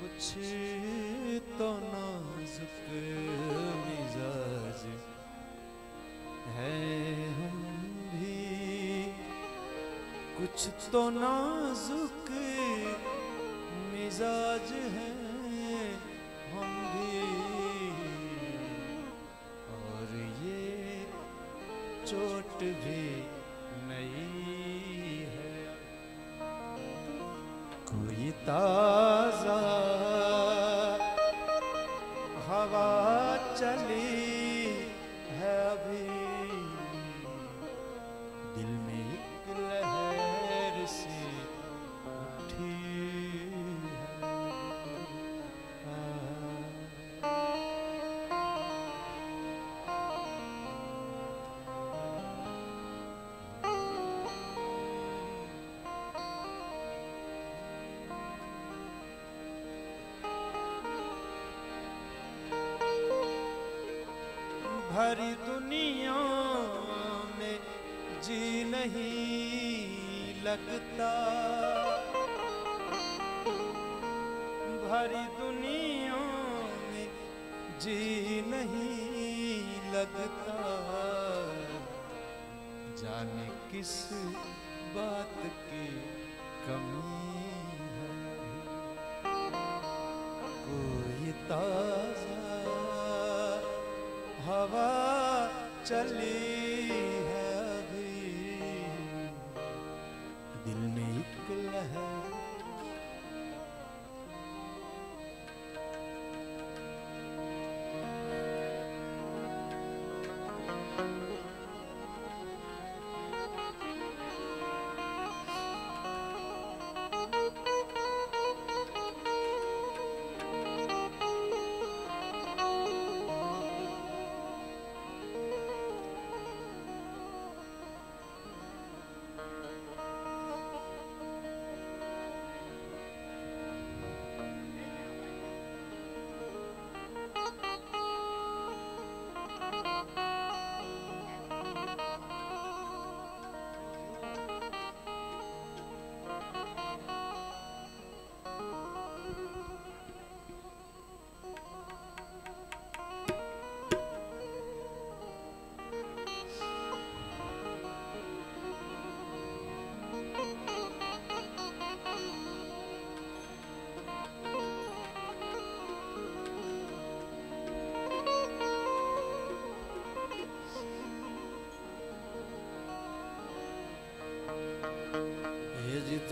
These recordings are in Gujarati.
कुछ तो नाजुक मिजाज है हम भी, कुछ तो नाजुक मिजाज है हम भी, और ये चोट भी नहीं है। कोई ताजा हवा चली है अभी, दिल में एक लहर सी उठी भरी दुनिया में जी नहीं लगता, भरी दुनिया में जी नहीं लगता, जाने किस बात की कमी है। कोई ताजा हवा चली है अभी, दिल में एक लहर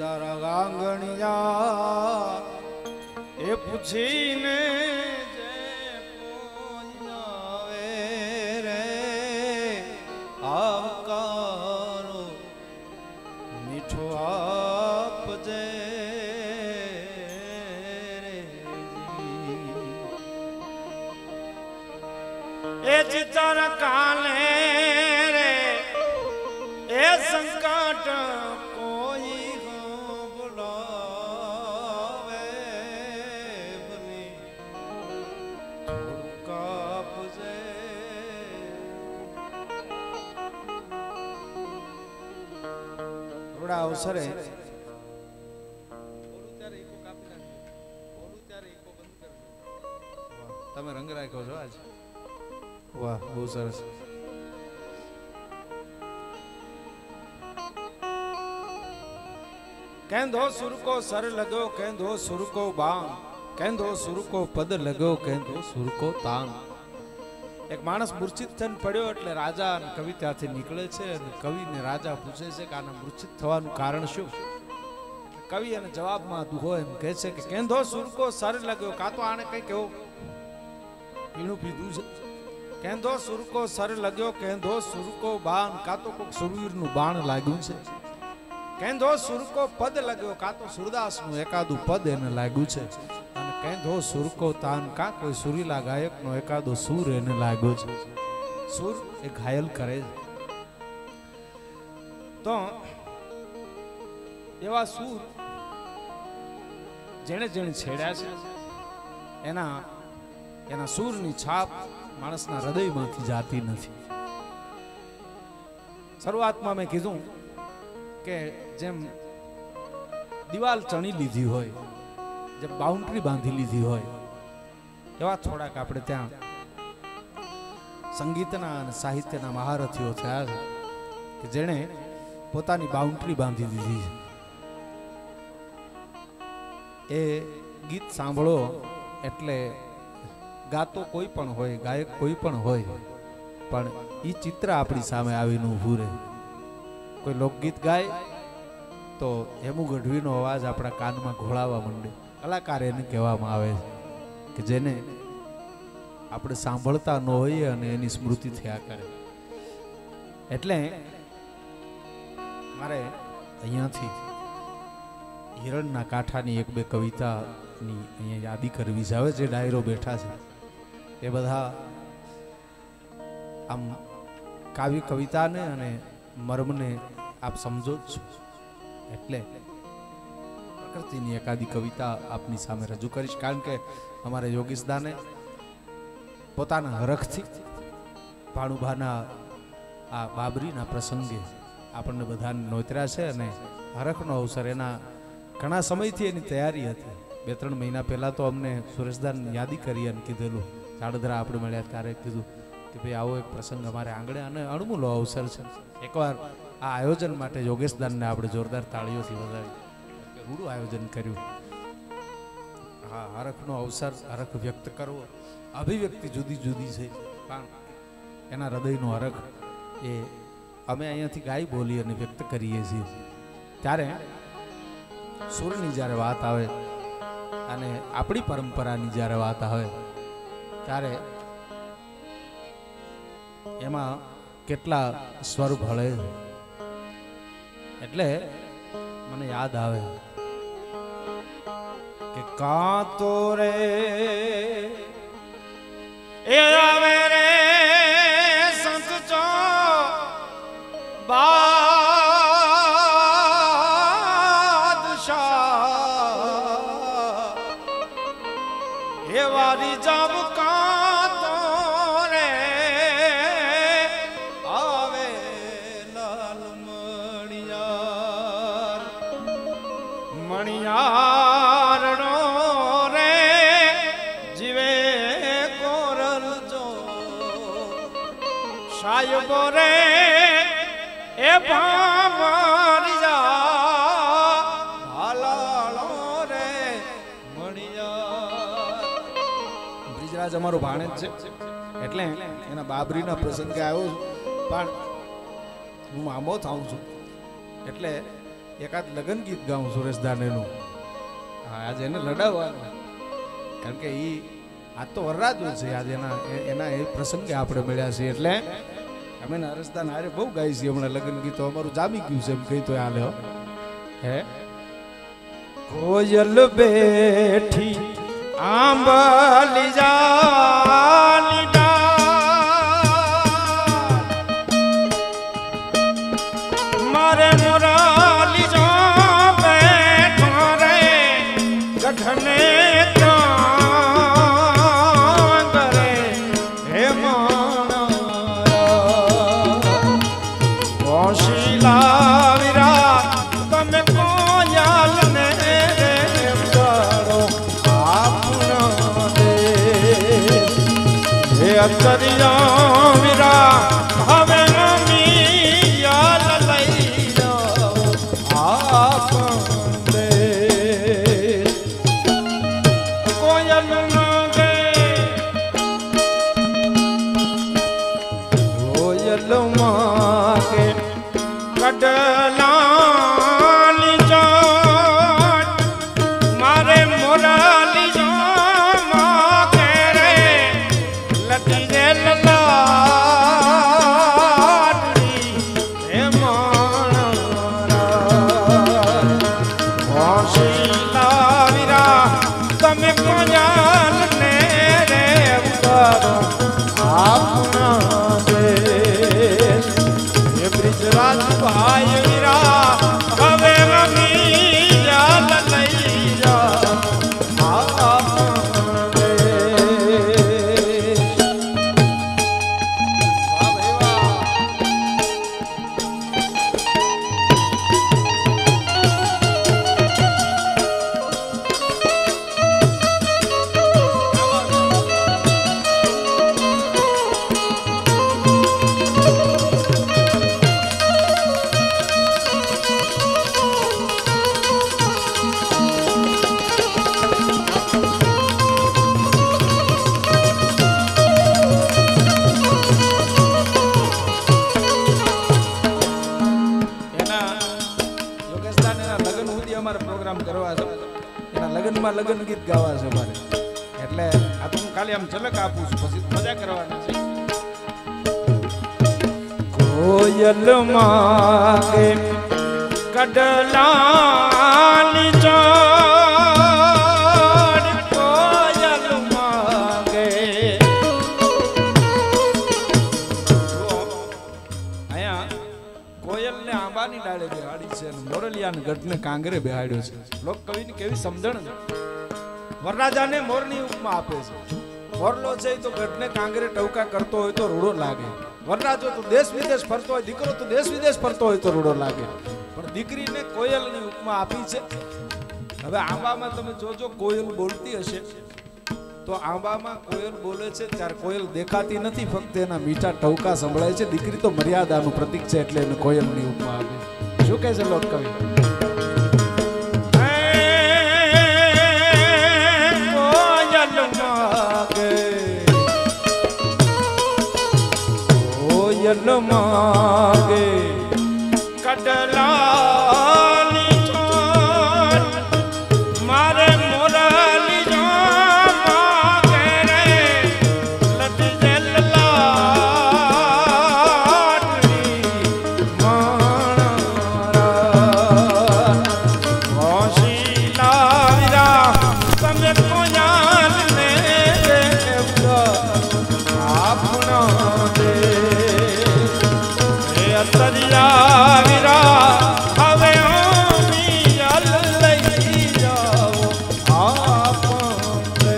तारा गांगणिया ए पूछीने जे पोयावे रे आवकारो मीठो आप जे रे ए चितर काले रे ए संकट अवसरे તમે રંગ રાખ્યો છો આજ, વાહ બહુ સરસ. કેંધો સુર કો સર લગ્યો, કેંધો સુર કો બાણ, કેંધો સુર કો પદ લગ્યો, કેંધો સુર કો તાન. એક માણસ મૂર્છિત થઈને પડ્યો એટલે રાજા અને કવિ ત્યાંથી નીકળે છે અને કવિને રાજા પૂછે છે કે આના મૂર્છિત થવાનું કારણ શું. કવિ અને જવાબમાં દુહો એમ કહે છે કે કેંધો સુર કો સર લગ્યો, કાં તો આને કંઈક એવું પીણું પીધું છે. કેંધો સુર કો સર લગ્યો, કેંધો સુર કો બાણ, કાં તો કોઈક સુરવીરનું બાણ લાગ્યું છે. કેંધો સુર કો પદ લગ્યો, કાં તો સુરદાસનું એકાદું પદ એને લાગ્યું છે. અને કેંધો સુર કો તાન, કાં કોઈ સુરીલા ગાયકનો એકાદો સૂર એને લાગ્યો છે. સૂર એ ઘાયલ કરે છે. તો એવા સૂર જેણે જેણે છેડ્યા છે એના સૂરની છાપ માણસના હૃદયમાંથી જાતી નથી. શરૂઆતમાં મેં કીધું કે જેમ દિવાલ ચણી લીધી હોય, જે બાઉન્ડ્રી બાંધી લીધી હોય એવા થોડાક આપણે ત્યાં સંગીતના અને સાહિત્યના મહારથીઓ થયા છે કે જેણે પોતાની બાઉન્ડ્રી બાંધી દીધી છે. એ ગીત સાંભળો એટલે ગાતો કોઈ પણ હોય, ગાયક કોઈ પણ હોય, પણ એ ચિત્ર આપણી સામે આવીને ઊભું રહે. કોઈ લોકગીત ગાય તો હેમુ ગઢવીનો અવાજ આપણા કાનમાં ઘોળાવા માંડે. કલાકાર એને કહેવામાં આવે છે કે જેને આપણે સાંભળતા ન હોઈએ અને એની સ્મૃતિ થયા કરે. એટલે મારે અહીંયાથી હિરણના કાંઠાની એક બે કવિતાની અહીંયા યાદી કરવી છે. હવે જે ડાયરો બેઠા છે એ બધા આમ કાવ્ય કવિતાને અને મર્મને આપ સમજો જ છો, એટલે પ્રકૃતિની એકાદી કવિતા આપની સામે રજૂ કરીશ. કારણ કે અમારે યોગીશદાને પોતાના હરખથી ભાણુભાના આ બાબરીના પ્રસંગે આપણને બધાને નોતર્યા છે અને હરખનો અવસર એના ઘણા સમયથી એની તૈયારી હતી. 2-3 મહિના પહેલાં તો અમને સુરેશદાન યાદી કરી અને કીધેલું, ચાડદરા આપણે મળ્યા ત્યારે કીધું કે ભાઈ આવો એક પ્રસંગ અમારે આંગણે અને અણમૂલો અવસર છે. એકવાર આ આયોજન માટે યોગેશદાનને આપણે જોરદાર તાળીઓથી વધાવી રૂડું આયોજન કર્યું. હા, હરખનો અવસર, હરખ વ્યક્ત કરવો, અભિવ્યક્તિ જુદી જુદી છે, પણ એના હૃદયનો હરખ એ અમે અહીંયાથી ગાઈ બોલી અને વ્યક્ત કરીએ છીએ. ત્યારે સુરની જ્યારે વાત આવે અને આપણી પરંપરાની જ્યારે વાત આવે ત્યારે એમાં કેટલા સ્વર ભળે, એટલે મને યાદ આવે કે કાંતો રે એ આવે રે સંત ચો બાદશાહ એ વારી જાવ કાંતો રે આવે લાલ મણિયાર મણિયારણો રે જીવે કોરલ જો સાહેબો રે એ ભામરિયા હાલાળો રે મણિયાર. બ્રિજરાજ અમારો ભાણેજ છે, એટલે એના બાબરીના પ્રસંગે આવ્યો છું, પણ હું મામો થાઉં છું એટલે એકાદ લગ્ન ગીત ગાઉં સુરેશદાનેનું. હા, આજે એને લડાવવાનું, કારણ કે એ આજ તો વરરાજનું છે, આજે એના એ પ્રસંગે આપણે મળ્યા છીએ. એટલે અમે નરેશદાન હારે બહુ ગાઈ છીએ હમણાં લગ્ન ગીતો. અમારું જામી ગયું છે એમ કહી તો હાલે હે. કોયલ બેઠી આંબલી જાની મારે મોરાલી જો બેઠો રે ગઢને અંતરિયા વીરા હવે મમ્મી યાદ લઈ જાઓ આપને કોયલ માંગે કોયલ માંગે કડલાની જાન મારે મોરાલી જાન ભાઈ વીરા હવે મમ્મી યાદ લઈ જા પ્રોગ્રામ કરવા છે, એના લગ્નમાં લગ્ન ગીત ગાવા છે મારે, એટલે આ તો હું ખાલી આમ ઝલક આપું છું, પછી મજા કરવાના છે. કોયલ માગે કડલાની ચોર, કોયલ માગે. અહીંયા કોયલને આંબાની ડાળે બેહાડી છે અને મોરલિયાને ગઢને કાંગરે બેહાડ્યો છે. લોક કવિની કેવી સમજણ છે. વરરાજાને મોરની ઉપમા આપે છે. મોરલો છે તો ગઢને કાંગરે ટવકા કરતો હોય તો રૂડો લાગે. વરરાજો તો દેશ વિદેશ ફરતો હોય, દીકરો તો દેશ વિદેશ ફરતો હોય તો રૂડો લાગે. પણ દીકરીને કોયલની ઉપમા આપી છે. હવે આંબામાં તમે જોજો કોયલ બોલતી હશે તો આંબામાં કોયલ બોલે છે ત્યારે કોયલ દેખાતી નથી, ફક્ત એના મીઠા ટવકા સંભળાય છે. દીકરી તો મર્યાદાનું પ્રતીક છે એટલે એને કોયલની ઉપમા આપી. શું કહે છે લોક કવિ? કોયલ માગે કડલાની ચોર, મારે મોરલી જો માગે રે લટજે લાડની માણા હોશી લાવીરા તમે કોયાલને આપણા દે તરિયા વિરા હવે ઓમિયલ લઈ જાઓ આપને.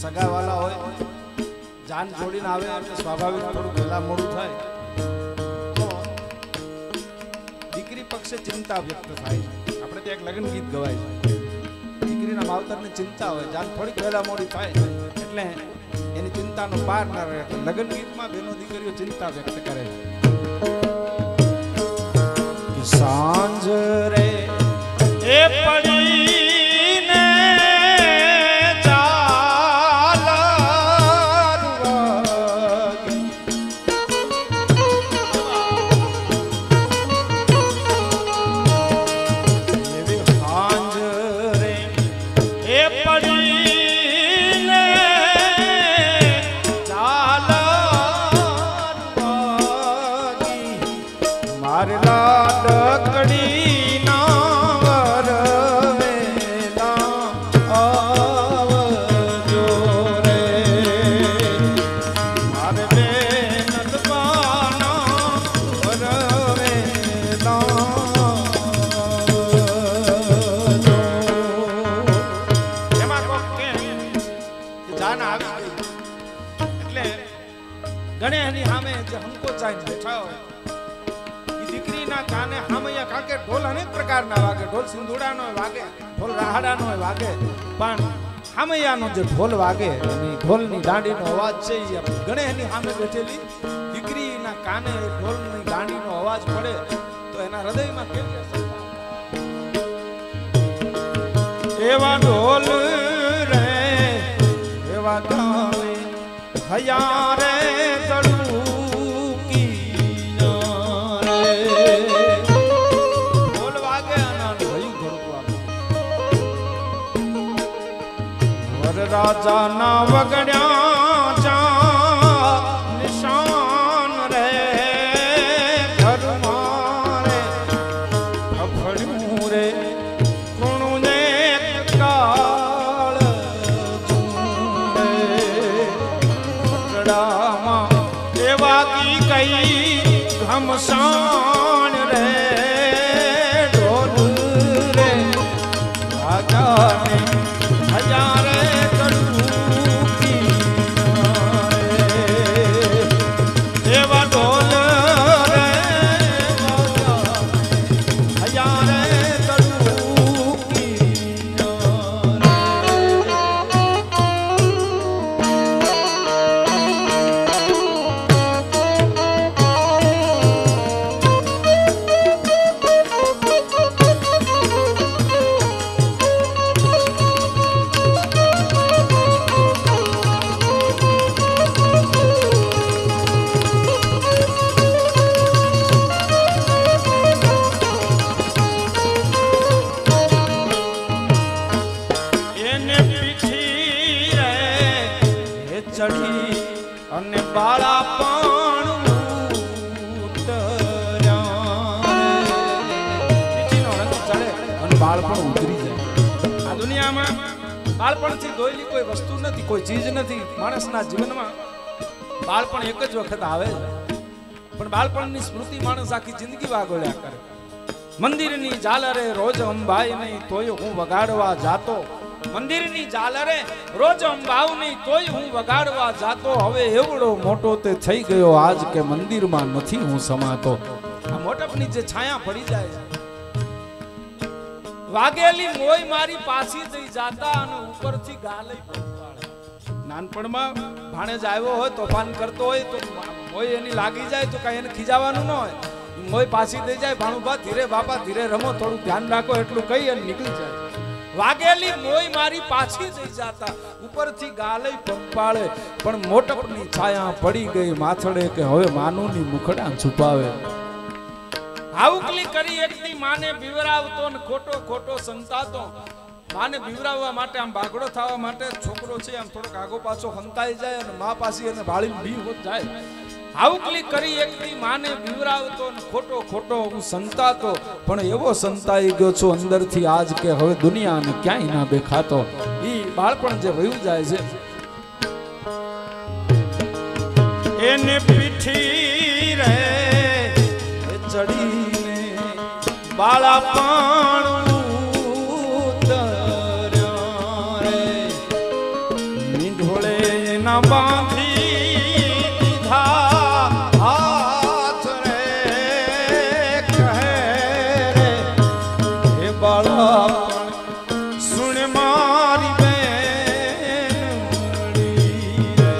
સગાવાલા હોય, જાન જોડીને આવે એટલે સ્વાભાવિક થોડું પહેલા મોડું થાય તો દીકરી પક્ષે ચિંતા વ્યક્ત થાય છે. આપણે ત્યાં એક લગ્ન ગીત ગવાય છે. દીકરીના માવતરની ચિંતા હોય, જાન થોડીક પહેલા મોડી થાય એટલે એની ચિંતાનો પાર ના રહે. લગ્ન ગીતમાં બેનો દીકરીઓ ચિંતા વ્યક્ત કરે છે. સાંજ રે એ પડીને ગણેશની સામે જે હંકોચાઈને બેઠા હોય એ દીકરીના કાને હામૈયા કાકે ઢોલ અનેક પ્રકારના વાગે. ઢોલ સિંધુડાનો વાગે, ઢોલ રાહડાનો વાગે, પણ હામૈયાનો જે ઢોલ વાગે એની ઢોલની દાંડીનો અવાજ છે એ ગણેશની સામે બેઠેલી દીકરીના કાને ઢોલની દાંડીનો અવાજ પડે તો એના હૃદયમાં કેવી અસર થાય. એવા ઢોલ રે એવા ગાવે હૈયા રે રાજા ના વગડ્યા ચા નિશાન રે ઘર મારે અફડ્યું રે કોણું ને કાળ ચૂંડે એવા કી કઈ ઘમસાણ રે ઢોલ રે વાગ્યા હજારે એવા ઢોલ રે હજારે ચડી અને બાળા પણ બાળપણ ઉતરી જાય. આ દુનિયામાં બાળપણથી દોયેલી કોઈ વસ્તુ નથી, કોઈ ચીજ નથી. માણસના જીવનમાં બાળપણ એક જ વખત આવે પણ બાળપણની સ્મૃતિ માણસ આખી જિંદગી વાગોળ્યા કરે. મંદિરની ઝાલરે રોજ અંબાઈ નહીં તોય હું વગાડવા જાતો. મંદિરની ઝાલરે રોજ અંબાવ નહીં તોય હું વગાડવા જાતો. હવે એવડો મોટો તે થઈ ગયો આજ કે મંદિરમાં નથી હું સમાતો. આ મોટપની જે છાયા પડી જાય વાગેલી મોય મારી પાછી થઈ જાતા અને ઉપરથી ગાલે પડવાળે. નાનપણમાં ભાણેજ આવ્યો હોય તોફાન કરતો હોય તો મોય એની લાગી જાય તો કઈ એને ખીજાવાનું ન હોય. મોય પાછી થઈ જાય ભાણુભા ધીરે બાપા ધીરે રમો થોડું ધ્યાન રાખો એટલું કહી અને નીકળી જાય. વાગેલી મોય મારી પાછી થઈ જાતા ઉપરથી ગાલે પંપાળે પણ મોટપની છાયા પડી ગઈ માથડે કે હવે માનુની મુખડા છુપાવે. હાઉકલી કરી એકની માને બિવરાવતો ને ખોટો ખોટો સંતાતો. માને બિવરાવવા માટે આમ બાગડો થવા માટે છોકરો છે આમ થોડોક આગો પાછો હંતાઈ જાય અને મા પાછી એને ભાળી બી હોત જાય. હાઉકલી કરી એકની માને બિવરાવતો ને ખોટો ખોટો હું સંતાતો પણ એવો સંતાઈ ગયો છું અંદરથી આજ કે હવે દુનિયાને ક્યાંય ના દેખાતો. ઈ બાળપણ જે વયું જાય છે એને પીઠી રે ચડીને બાળા પણ ઉતર્યા રે મીંઢોળે ના બાંધી દીધા હાથ રે કહે રે હે બાળા પણ સુણ મારી બેનડી રે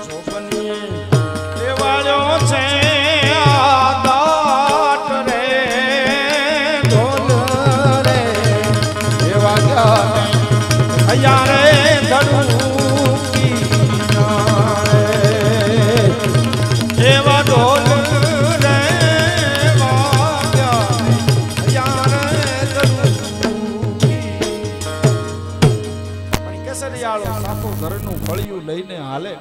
જો બની એ વાળ્યો છે યારે ધડુકી એવા ઢોલ રે વાગ્યા યારે ધડુકી. પણ કેસરિયાળો આખું ઘરનું ફળિયું લઈને હાલે